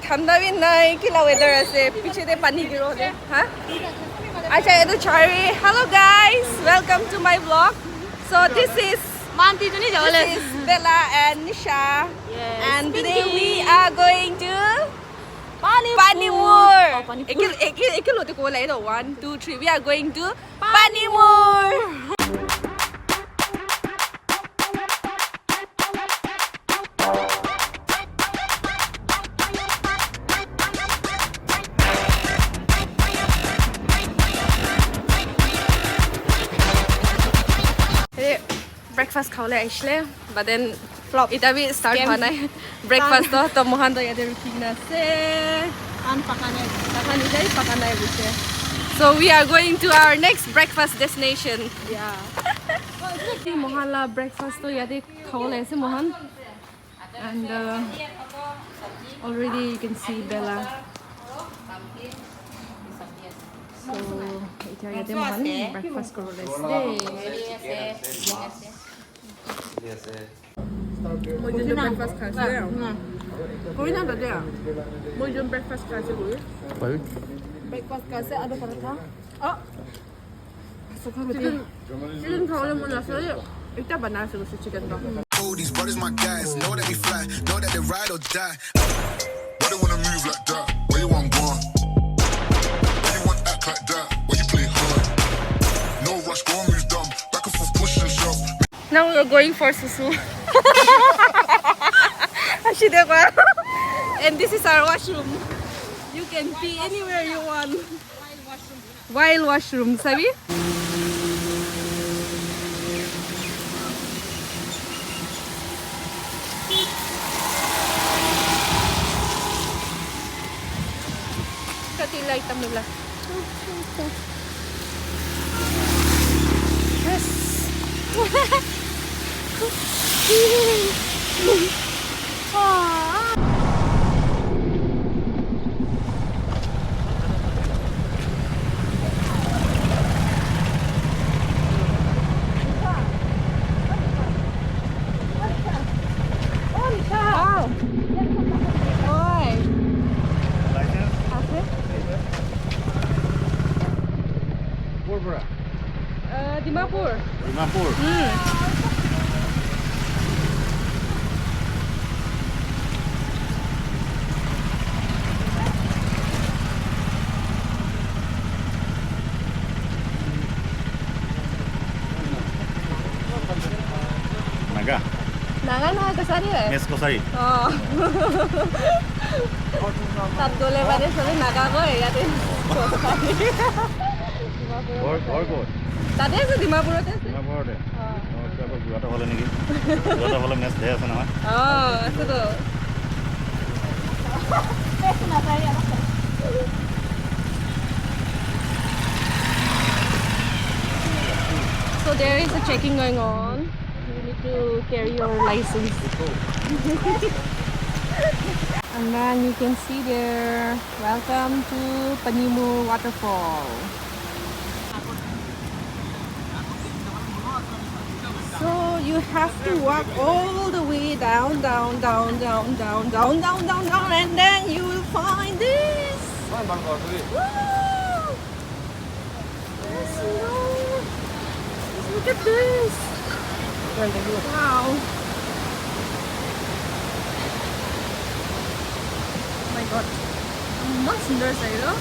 ठंडा भी नहीं किला weather আছে পিছে দে পানি গিরো দে হ্যাঁ আচ্ছা এটা cherry hello guys welcome to my vlog so this is Bella and Nisha and today we are going to Panimur ek lote ko lai do 1 2 3 we are going to Panimur breakfast khawle aishle but then flop ita bhi start hua nai breakfast to mohan to yate rukhi na ase an pakane jai pakana bise so we are going to our next breakfast destination yeah mohan la breakfast to yate khawle ase mohan and already you can see Bella so ita yate mohan breakfast korole ase Moi jun breakfast khase koi na dade moi jun breakfast khase koi breakfast khase ado paratha so kha chicken khawle mon ase ekta bana se chicken ka Oh, these brothers my guys, know that we fly, know that they ride or die. Why they wanna move like that? Where you want gone? Why you want act like that? Why you play hard? No rush, go and move dumb. Back and forth, push and shove. Now we are going for susu. And this is our washroom. You can pee anywhere you want. Wild washroom, sabi? Kati light tamula. Yes. Dimapur. Dimapur. Naga. Naga na kasari hai. Mes kosari. Oh. Tat dole bare sabe naga ko yate. Or go. Tade ase Dimapurate ase. Dimapurate. Oh, kaba guata hole niki. Guata hole mes de ase na. Oh, ase to. So there is a checking going on. You need to carry your license. And then you can see there, welcome to Panimur Waterfall. So you have to walk all the way down, and then you will find this. Woo! Yes, look at this. Wow. Oh my god. Mas sundar sa ilo.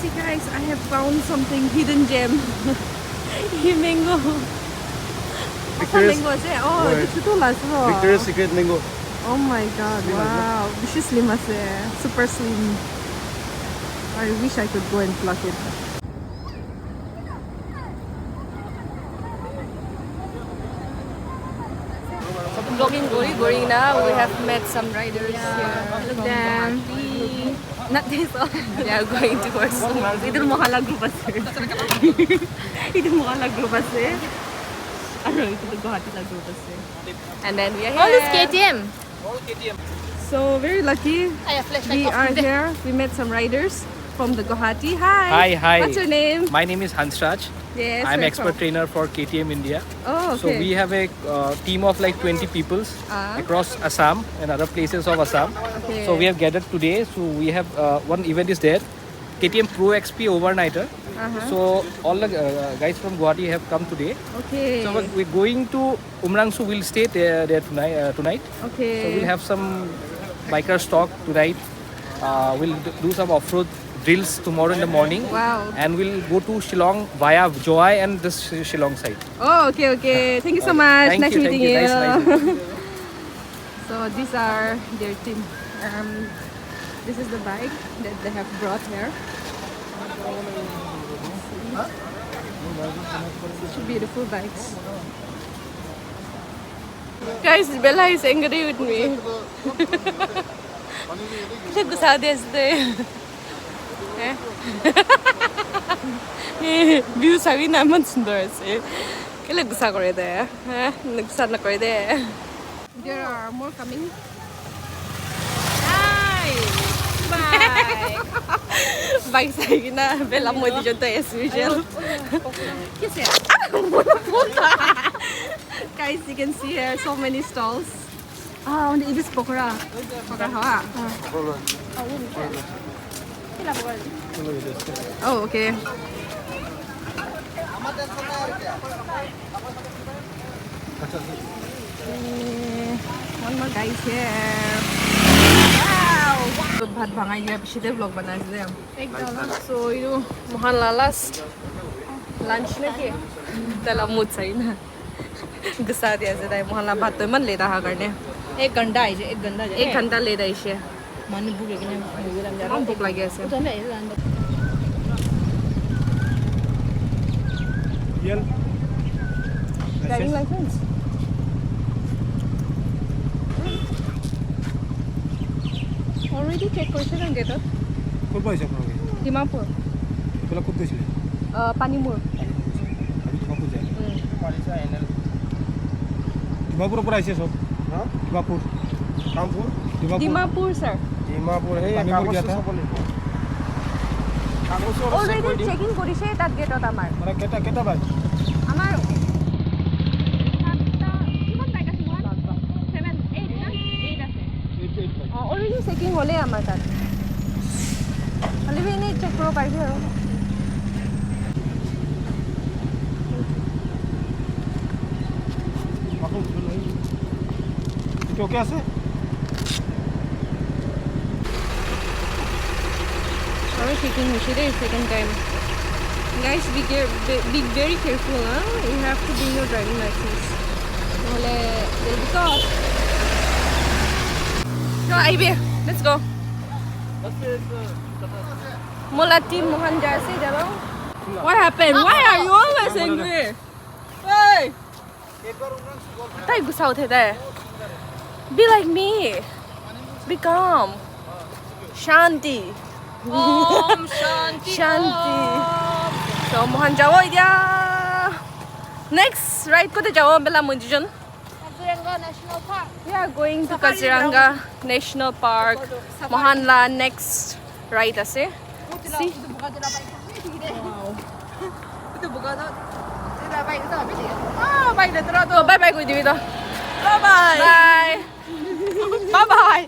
See guys, I have found something hidden gem. Mango. Mango ase. Oh, this is laso. Victoria's Secret mango. Oh my god, wow. This is slim ase. Super slim. I wish I could go and pluck it. Vlogging Gori now. We have met some riders here. Look them. Not this one. They are going towards Sumal. Idul Mohala group ase. Idul Mohala group ase. Ano, ito Guwahati la group ase. And then we are here. All is KTM. So So very lucky. I have flashlight. We are here. We met some riders from the Guwahati. Hi. Hi, hi. What's your name? My name is Hansraj. Yes. I'm where expert from? trainer for KTM India. Oh, okay. So we have a team of like 20 people across Assam and other places of Assam. Okay. So we have gathered today. So we have one event is there, KTM Pro XP Overnighter. So all the guys from Guwahati have come today. Okay. So we're going to Umrangso. We'll stay there tonight. Okay. So we'll have some bikers talk tonight. We'll do some off-road drills tomorrow in the morning. Wow. And we'll go to Shillong via Joy and this Shillong side. Oh, okay. Thank you so much. Thank nice you, meeting thank you. you. Nice meeting So these are their team. This is the bike that they have brought here. Such beautiful bikes. Guys, Bella is angry with me. Look how this day. View sabi naman sundar ase. Kailan gusto ko rin eh. Nagsan na ko rin eh. There are more coming. Hi! Bye! Bye sa'yo na. Bella mo di dyan to as usual. Kasi, muna puta! Guys, you can see here so many stalls. 근데 ibis pokora. Pokora hawa. Oh, okay. One more guys here. Wow! Bhat bhangai dia pishite vlog banai ase. So you mohan last lunch na ke. Tala mood sai na. Gusa dia ase dai mohan la bhat to man leda ha karne. 1 घंटा है जे 1 घंटा जे 1 घंटा leda ise. मन भूख लगी ना मुझे लग जा Ang buk lagi ase. तो मैं इधर अंदर Driving license. Already check কৰিছে না গেটত ক'ৰ পৰা আহিছে আপোনালোকে ডিমাপুৰ এইফালে ক'ত গৈছিলে পানীমূৰ আমি ডিমাপুৰ যাই ডিমাপুৰৰ পৰা আহিছে চব ডিমাপুৰ কামপুৰ ডিমাপুৰ sir ডিমাপুৰ সেই কাগজ চাব লাগিব কাগজ already checking কৰিছে তাত গেটত আমাৰ মানে কেটা বাজ আমাৰ কিমান বাইক আছে 7 8 না 8 আছে already checking হ'লে আমাৰ তাত খালি এনে চেক কৰিব পাৰিবি আৰু ওকে আছে আৰু checking হৈছে দেই second time guys be very careful you have to bring your driving license নহলে they'll be caught no aibe let's go mola team mohan jaise jalo what happened why are you always angry hey tai gusa uthe dai be like me be calm shanti Om Shanti Shanti. So mohan jawo dia. Next ride ko te jawo bela munjijon. Kaziranga National Park We are going to Kaziranga National Park. Mohan la next ride ase. See. itu buka tu tidak baik tu apa dia Bye bye ko dibi to. Bye bye. Bye. Bye bye.